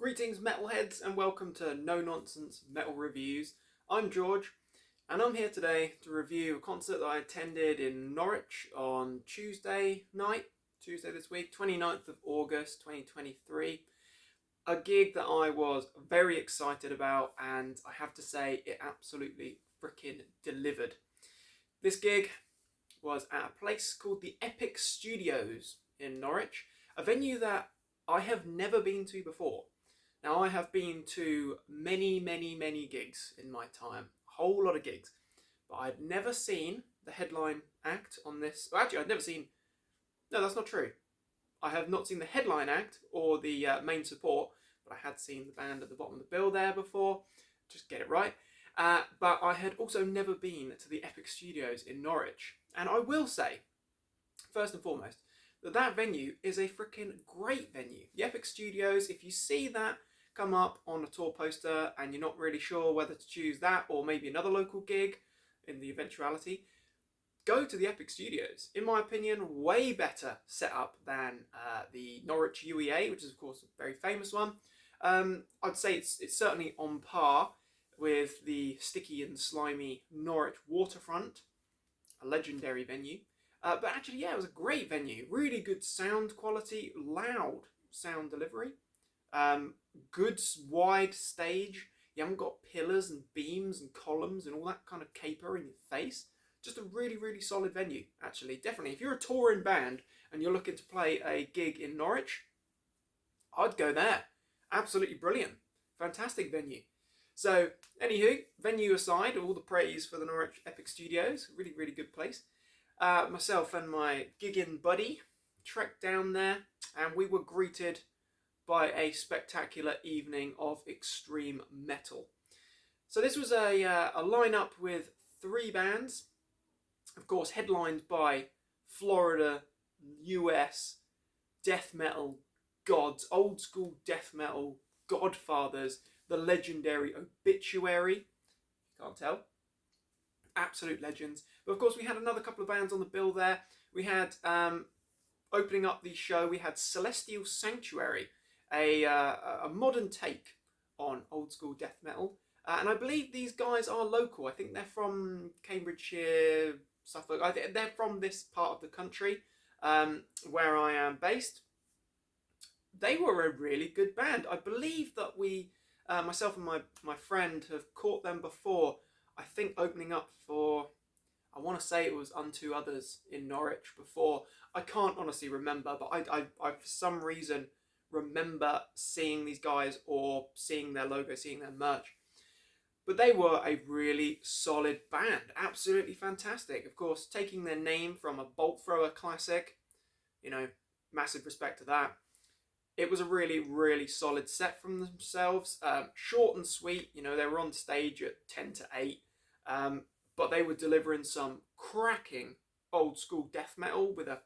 Greetings metalheads and welcome to No Nonsense Metal Reviews. I'm George and I'm here today to review a concert that I attended in Norwich on Tuesday this week, 29th of August 2023. A gig that I was very excited about and I have to say it absolutely freaking delivered. This gig was at a place called the Epic Studios in Norwich, a venue that I have never been to before. Now, I have been to many gigs in my time, a whole lot of gigs, but I'd never seen the headline act on this. Well, actually, I'd never seen, no, that's not true. I have not seen the headline act or the main support, but I had seen the band at the bottom of the bill there before, just get it right. But I had also never been to the Epic Studios in Norwich. And I will say, first and foremost, that venue is a freaking great venue. The Epic Studios, if you see that come up on a tour poster and you're not really sure whether to choose that or maybe another local gig in the eventuality, go to the Epic Studios. In my opinion, way better set up than the Norwich UEA, which is of course a very famous one. I'd say it's certainly on par with the sticky and slimy Norwich Waterfront, a legendary venue. But actually, yeah, it was a great venue. Really good sound quality, loud sound delivery. Good wide stage. You haven't got pillars and beams and columns and all that kind of caper in your face. Just a really solid venue, actually. Definitely, if you're a touring band and you're looking to play a gig in Norwich, I'd go there. Absolutely brilliant. Fantastic venue. So, anywho, venue aside, all the praise for the Norwich Epic Studios. Really good place. Myself and my gigging buddy trekked down there and we were greeted by a spectacular evening of extreme metal. So this was a lineup with 3 bands, of course headlined by Florida, US, death metal gods, old school death metal godfathers, the legendary Obituary, can't tell, absolute legends. But of course we had another couple of bands on the bill there. We had, opening up the show, we had Celestial Sanctuary, a modern take on old school death metal. And I believe these guys are local. I think they're from Cambridgeshire, Suffolk. I think they're from this part of the country where I am based. They were a really good band. I believe that we, myself and my friend, have caught them before. I think opening up for, I want to say it was Unto Others in Norwich before. I can't honestly remember, but I for some reason remember seeing these guys or seeing their logo, seeing their merch. But they were a really solid band, absolutely fantastic. Of course, taking their name from a bolt thrower classic, you know, massive respect to that. It was a really solid set from themselves, short and sweet. You know, they were on stage at 10 to 8, but they were delivering some cracking old school death metal with a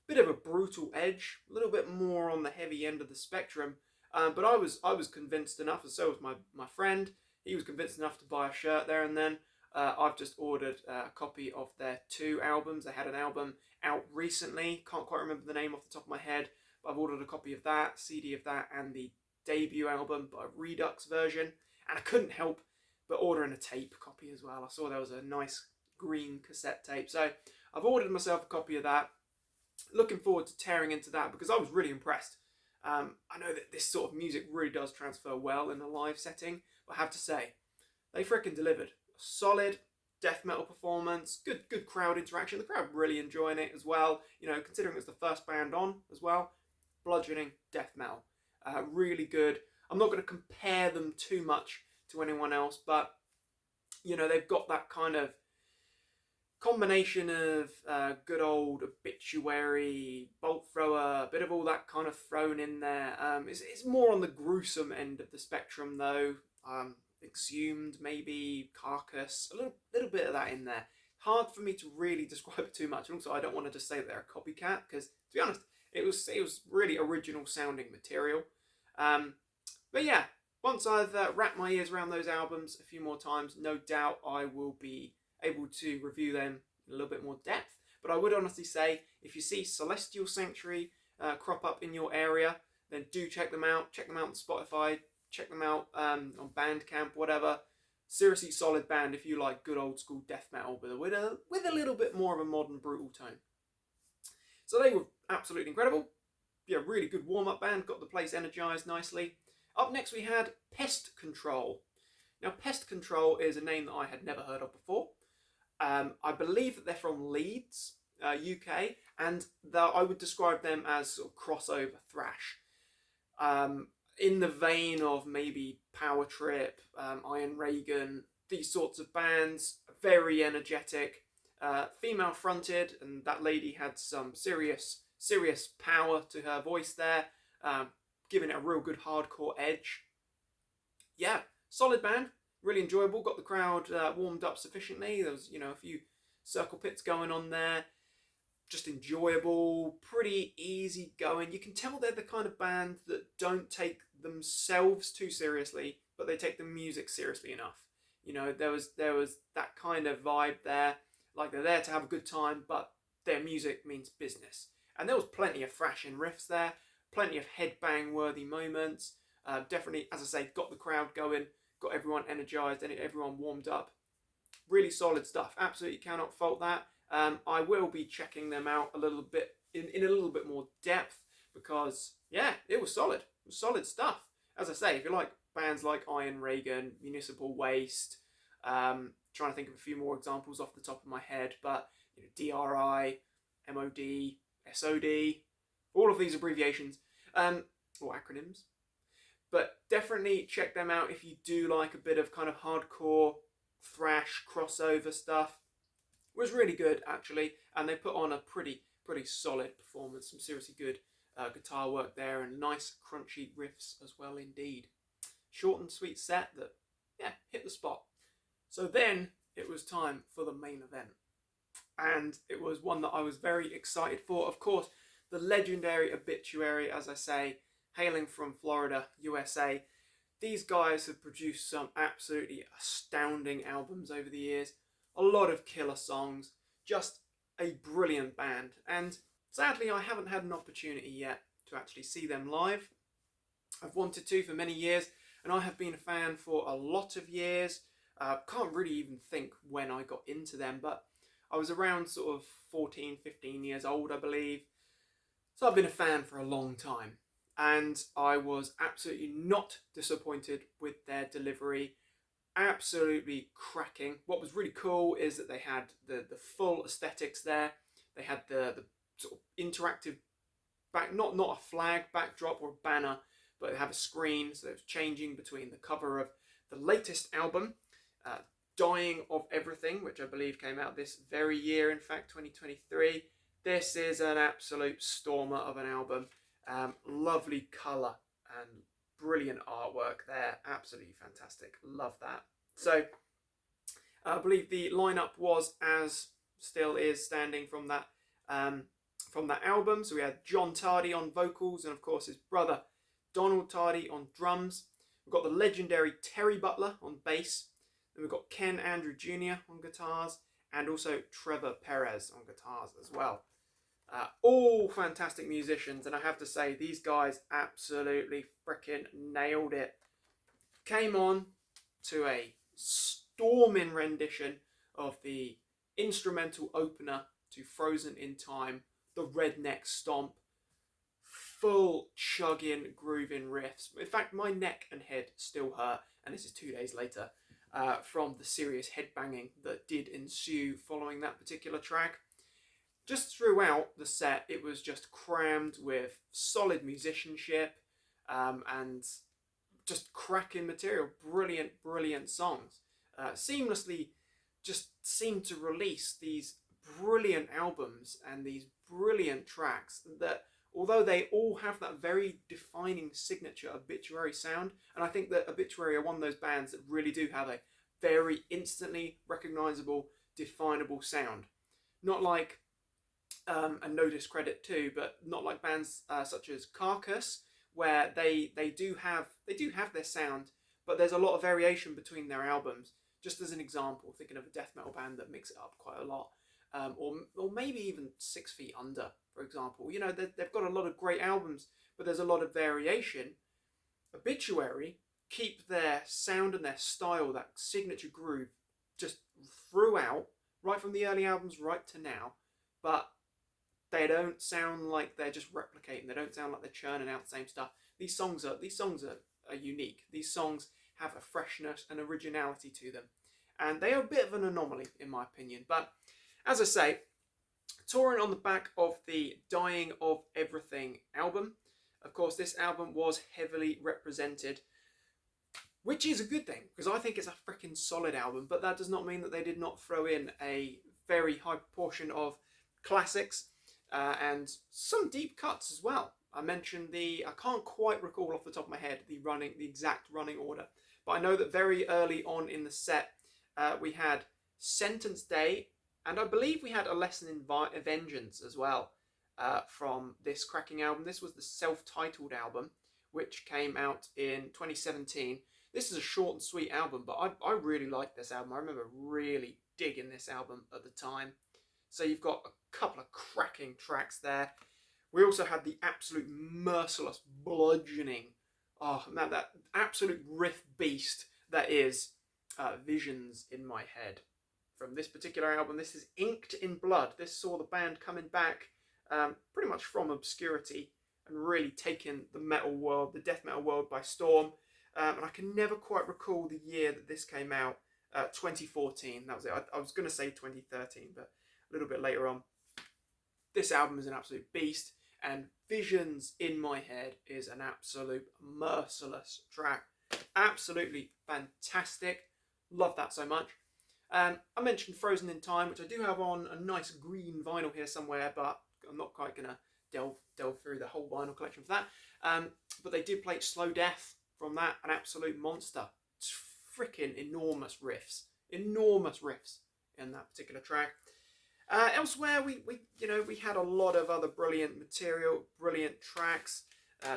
bit of a brutal edge, a little bit more on the heavy end of the spectrum. But I was convinced enough, and so was my friend. He was convinced enough to buy a shirt there and then. I've just ordered a copy of their 2 albums. They had an album out recently, can't quite remember the name off the top of my head, but I've ordered a copy of that, CD of that, and the debut album, but a Redux version. And I couldn't help but ordering a tape copy as well. I saw there was a nice green cassette tape. So I've ordered myself a copy of that. Looking forward to tearing into that because I was really impressed. I know that this sort of music really does transfer well in a live setting, but I have to say, they freaking delivered. A solid death metal performance, good crowd interaction. The crowd really enjoying it as well. You know, considering it's the first band on as well. Bludgeoning death metal. Really good. I'm not going to compare them too much to anyone else, but, you know, they've got that kind of combination of good old Obituary, bolt thrower, a bit of all that kind of thrown in there. It's more on the gruesome end of the spectrum though. Exhumed, maybe, Carcass, a little bit of that in there. Hard for me to really describe it too much. And also I don't want to just say that they're a copycat because, to be honest, it was really original sounding material. But yeah, once I've wrapped my ears around those albums a few more times, no doubt I will be able to review them in a little bit more depth. But I would honestly say, if you see Celestial Sanctuary crop up in your area, then do check them out. Check them out on Spotify. Check them out on Bandcamp, whatever. Seriously solid band if you like good old school death metal with a little bit more of a modern brutal tone. So they were absolutely incredible. Yeah, really good warm-up band. Got the place energized nicely. Up next we had Pest Control. Now Pest Control is a name that I had never heard of before. I believe that they're from Leeds, UK, and I would describe them as sort of crossover thrash. In the vein of maybe Power Trip, Iron Reagan, these sorts of bands, very energetic, female fronted, and that lady had some serious power to her voice there, giving it a real good hardcore edge. Yeah, solid band, really enjoyable, got the crowd warmed up sufficiently. There was, a few circle pits going on there. Just enjoyable, pretty easy going. You can tell they're the kind of band that don't take themselves too seriously, but they take the music seriously enough. There was that kind of vibe there, like they're there to have a good time, but their music means business. And there was plenty of thrashing riffs there, plenty of headbang worthy moments. Definitely, as I say, got the crowd going, got everyone energized, and everyone warmed up. Really solid stuff. Absolutely cannot fault that. I will be checking them out a little bit in a little bit more depth because it was solid. It was solid stuff. As I say, if you like bands like Iron Reagan, Municipal Waste, trying to think of a few more examples off the top of my head, but DRI, MOD, SOD, all of these abbreviations or acronyms. But definitely check them out if you do like a bit of kind of hardcore thrash crossover stuff. It was really good actually, and they put on a pretty solid performance. Some seriously good guitar work there, and nice crunchy riffs as well indeed. Short and sweet set that hit the spot. So then it was time for the main event, and it was one that I was very excited for. Of course, the legendary Obituary, as I say, hailing from Florida, USA. These guys have produced some absolutely astounding albums over the years. A lot of killer songs, just a brilliant band. And sadly, I haven't had an opportunity yet to actually see them live. I've wanted to for many years, and I have been a fan for a lot of years. Can't really even think when I got into them, but I was around sort of 14, 15 years old, I believe. So I've been a fan for a long time. And I was absolutely not disappointed with their delivery. Absolutely cracking. What was really cool is that they had the full aesthetics there. They had the sort of interactive not a flag backdrop or a banner, but they have a screen, so it was changing between the cover of the latest album, Dying of Everything, which I believe came out this very year, in fact 2023. This is an absolute stormer of an album. Lovely colour and brilliant artwork there. Absolutely fantastic. Love that. So I believe the lineup was, as still is, standing from that album. So we had John Tardy on vocals, and of course his brother Donald Tardy on drums. We've got the legendary Terry Butler on bass. Then we've got Ken Andrew Jr. on guitars, and also Trevor Perez on guitars as well. All fantastic musicians, and I have to say, these guys absolutely freaking nailed it. Came on to a storming rendition of the instrumental opener to Frozen in Time, the Redneck Stomp. Full chugging, grooving riffs. In fact, my neck and head still hurt, and this is 2 days later, from the serious headbanging that did ensue following that particular track. Just throughout the set, it was just crammed with solid musicianship and just cracking material. Brilliant songs. Seamlessly just seemed to release these brilliant albums and these brilliant tracks that, although they all have that very defining signature Obituary sound, and I think that Obituary are one of those bands that really do have a very instantly recognisable, definable sound. Not like and no discredit too, but not like bands such as Carcass, where they do have their sound, but there's a lot of variation between their albums. Just as an example, thinking of a death metal band that mix it up quite a lot, or maybe even 6 Feet Under, for example. They've got a lot of great albums, but there's a lot of variation. Obituary keep their sound and their style, that signature groove, just throughout, right from the early albums right to now, but they don't sound like they're just replicating. They don't sound like they're churning out the same stuff. These songs are unique. These songs have a freshness and originality to them, and they are a bit of an anomaly in my opinion. But as I say, touring on the back of the Dying of Everything album, of course, this album was heavily represented, which is a good thing, because I think it's a freaking solid album, but that does not mean that they did not throw in a very high proportion of classics and some deep cuts as well. I mentioned I can't quite recall off the top of my head the exact running order, but I know that very early on in the set we had Sentence Day, and I believe we had A Lesson in Vengeance as well from this cracking album. This was the self-titled album, which came out in 2017. This is a short and sweet album, but I really like this album. I remember really digging this album at the time. So you've got a couple of cracking tracks there. We also had the absolute merciless bludgeoning, that absolute riff beast that is Visions in My Head. From this particular album, this is Inked in Blood. This saw the band coming back pretty much from obscurity and really taking the metal world, the death metal world by storm. And I can never quite recall the year that this came out. 2014, that was it. I was going to say 2013, but a little bit later on. This album is an absolute beast, and Visions in My Head is an absolute merciless track. Absolutely fantastic. Love that so much. I mentioned Frozen in Time, which I do have on a nice green vinyl here somewhere, but I'm not quite going to delve through the whole vinyl collection for that. But they did play Slow Death from that, an absolute monster. It's freaking enormous riffs in that particular track. Elsewhere, we had a lot of other brilliant material, brilliant tracks.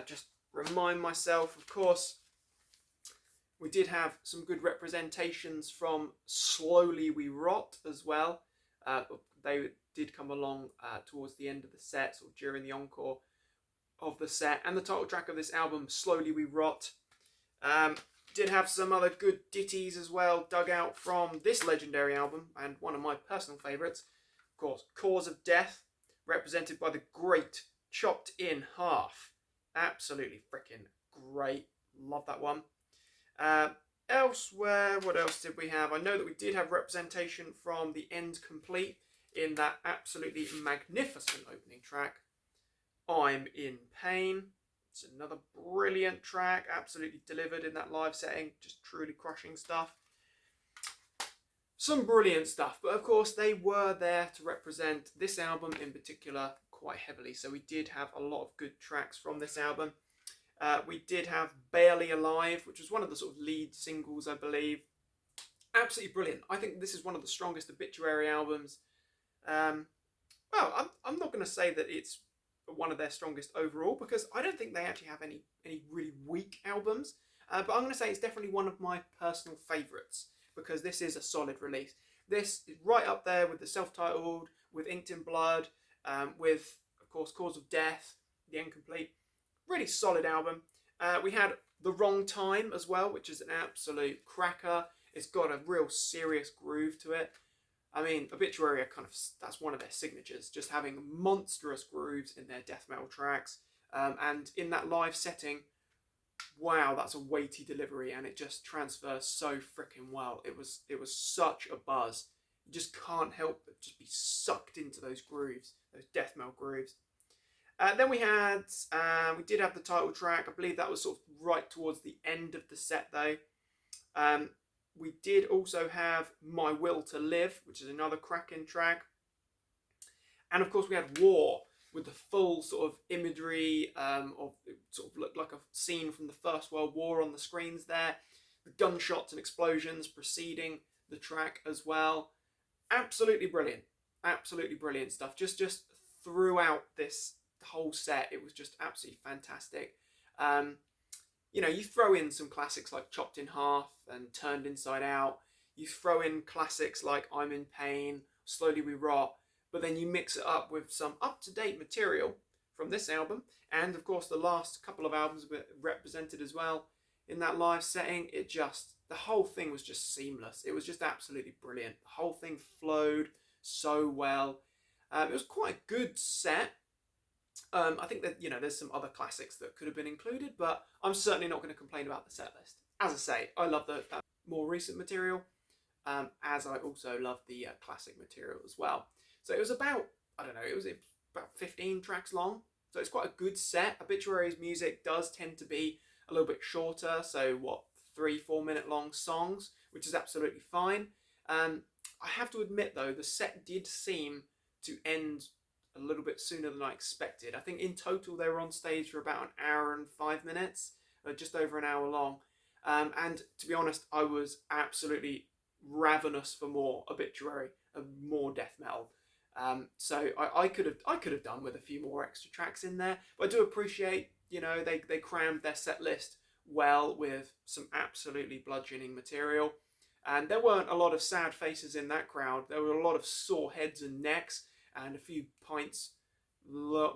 Just remind myself, of course, we did have some good representations from Slowly We Rot as well. They did come along towards the end of the set, sort of during the encore of the set. And the title track of this album, Slowly We Rot, did have some other good ditties as well, dug out from this legendary album, and one of my personal favourites, of course, Cause of Death, represented by the great Chopped in Half. Absolutely freaking great. Love that one. Elsewhere, what else did we have? I know that we did have representation from The End Complete in that absolutely magnificent opening track, I'm in Pain. It's another brilliant track, absolutely delivered in that live setting, just truly crushing stuff. Some brilliant stuff, but of course they were there to represent this album in particular quite heavily, so we did have a lot of good tracks from this album. We did have Barely Alive, which was one of the sort of lead singles, I believe. Absolutely brilliant. I think this is one of the strongest Obituary albums. I'm not going to say that it's one of their strongest overall, because I don't think they actually have any really weak albums. But I'm going to say it's definitely one of my personal favourites, because this is a solid release. This is right up there with the self-titled, with Inked in Blood, with, of course, Cause of Death, The Incomplete. Really solid album. We had The Wrong Time as well, which is an absolute cracker. It's got a real serious groove to it. I mean, Obituary are that's one of their signatures, just having monstrous grooves in their death metal tracks. And in that live setting, wow, that's a weighty delivery, and it just transfers so freaking well. It was such a buzz. You just can't help but just be sucked into those grooves, those death metal grooves. Then we did have the title track. I believe that was sort of right towards the end of the set though. We did also have My Will to Live, which is another cracking track. And of course we had War, with the full sort of imagery of it sort of looked like a scene from the First World War on the screens there. The gunshots and explosions preceding the track as well. Absolutely brilliant. Absolutely brilliant stuff. Just throughout this whole set, it was just absolutely fantastic. You throw in some classics like Chopped in Half and Turned Inside Out. You throw in classics like I'm in Pain, Slowly We Rot, but then you mix it up with some up-to-date material from this album, and of course the last couple of albums were represented as well in that live setting. The whole thing was just seamless. It was just absolutely brilliant. The whole thing flowed so well. It was quite a good set. I think that, there's some other classics that could have been included, but I'm certainly not going to complain about the set list. As I say, I love that more recent material, as I also love the classic material as well. So it was about, it was about 15 tracks long. So it's quite a good set. Obituary's music does tend to be a little bit shorter, so 3-4 minute long songs, which is absolutely fine. I have to admit though, the set did seem to end a little bit sooner than I expected. I think in total they were on stage for about an hour and 5 minutes, just over an hour long. And to be honest, I was absolutely ravenous for more Obituary and more death metal. So I could have done with a few more extra tracks in there, but I do appreciate, they crammed their set list well with some absolutely bludgeoning material. And there weren't a lot of sad faces in that crowd. There were a lot of sore heads and necks, and a few pints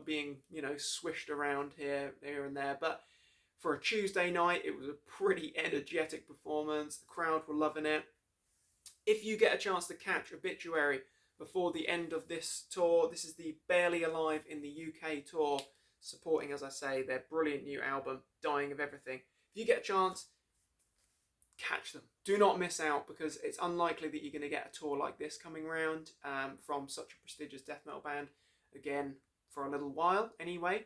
being, swished around here and there. But for a Tuesday night, it was a pretty energetic performance. The crowd were loving it. If you get a chance to catch Obituary before the end of this tour, this is the Barely Alive in the UK tour, supporting, as I say, their brilliant new album, Dying of Everything. If you get a chance, catch them. Do not miss out, because it's unlikely that you're going to get a tour like this coming around from such a prestigious death metal band again for a little while anyway.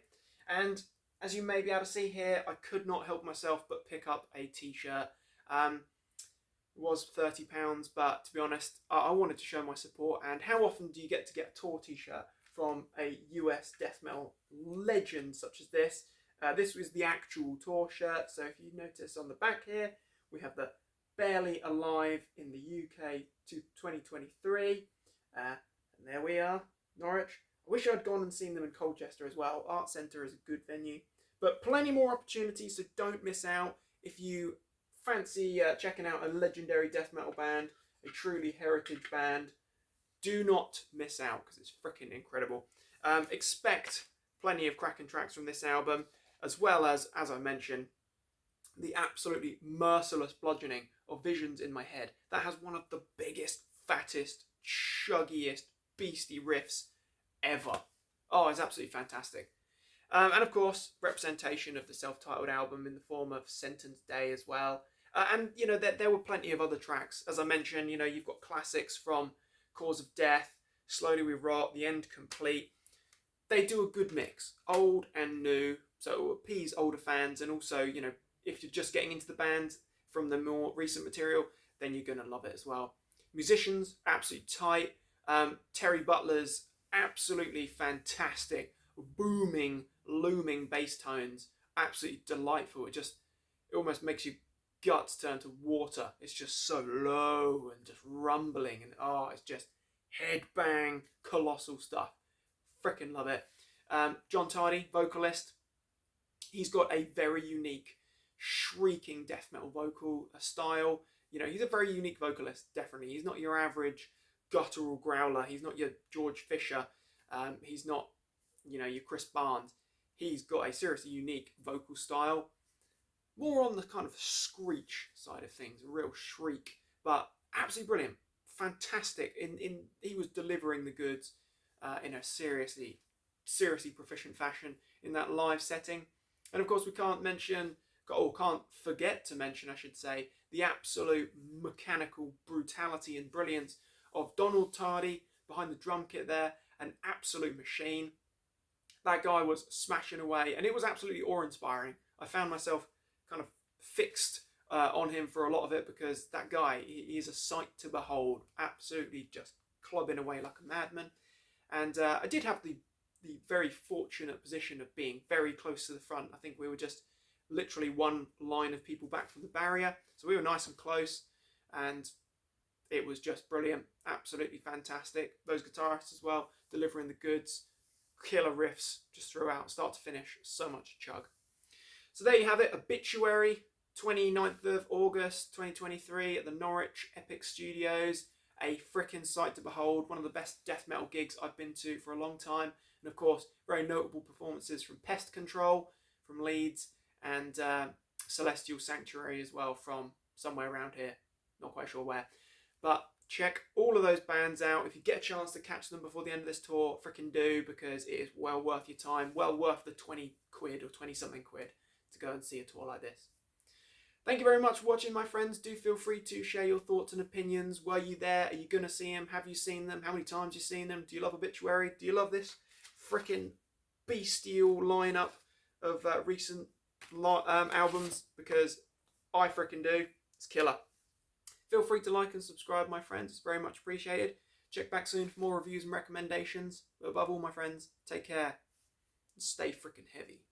And as you may be able to see here, I could not help myself but pick up a t-shirt. It was £30, but to be honest, I wanted to show my support. And how often do you get to get a tour t-shirt from a US death metal legend such as this? This was the actual tour shirt, so if you notice on the back here, we have the Barely Alive in the UK to 2023. And there we are, Norwich. I wish I'd gone and seen them in Colchester as well. Art Centre is a good venue. But plenty more opportunities, so don't miss out. If you fancy checking out a legendary death metal band, a truly heritage band, do not miss out, because it's freaking incredible. Expect plenty of cracking tracks from this album, as well as I mentioned, the absolutely merciless bludgeoning of Visions in My Head. That has one of the biggest, fattest, chuggiest, beastie riffs ever. Oh, it's absolutely fantastic. And of course, representation of the self-titled album in the form of Sentence Day as well. And, there were plenty of other tracks. As I mentioned, you've got classics from Cause of Death, Slowly We Rot, The End Complete. They do a good mix, old and new, so it will appease older fans. And also, if you're just getting into the band from the more recent material, then you're going to love it as well. Musicians, absolutely tight. Terry Butler's absolutely fantastic, booming, looming bass tones, absolutely delightful. It almost makes your guts turn to water. It's just so low and just rumbling, and it's just headbang, colossal stuff. Freaking love it. John Tardy, vocalist, he's got a very unique, shrieking death metal vocal style. He's a very unique vocalist, definitely. He's not your average guttural growler. He's not your George Fisher. He's not, your Chris Barnes. He's got a seriously unique vocal style. More on the kind of screech side of things, a real shriek, but absolutely brilliant. Fantastic. He was delivering the goods in a seriously proficient fashion in that live setting. And of course, we can't forget to mention, I should say, the absolute mechanical brutality and brilliance of Donald Tardy behind the drum kit there, an absolute machine. That guy was smashing away, and it was absolutely awe-inspiring. I found myself kind of fixed on him for a lot of it, because that guy, he is a sight to behold, absolutely just clubbing away like a madman. And I did have the very fortunate position of being very close to the front. I think we were just literally one line of people back from the barrier, so we were nice and close, and it was just brilliant, absolutely fantastic. Those guitarists as well, delivering the goods, killer riffs just throughout, start to finish, so much chug. So there you have it, Obituary, 29th of August 2023 at the Norwich Epic Studios. A freaking sight to behold, one of the best death metal gigs I've been to for a long time, And of course, very notable performances from Pest Control from Leeds, and Celestial Sanctuary as well from somewhere around here. Not quite sure where. But check all of those bands out. If you get a chance to catch them before the end of this tour, freaking do, because it is well worth your time. Well worth the 20 quid or 20 something quid to go and see a tour like this. Thank you very much for watching, my friends. Do feel free to share your thoughts and opinions. Were you there? Are you going to see them? Have you seen them? How many times have you seen them? Do you love Obituary? Do you love this freaking bestial lineup of recent albums? Because I freaking do. It's killer. Feel free to like and subscribe, my friends. It's very much appreciated. Check back soon for more reviews and recommendations. But above all, my friends, take care and stay freaking heavy.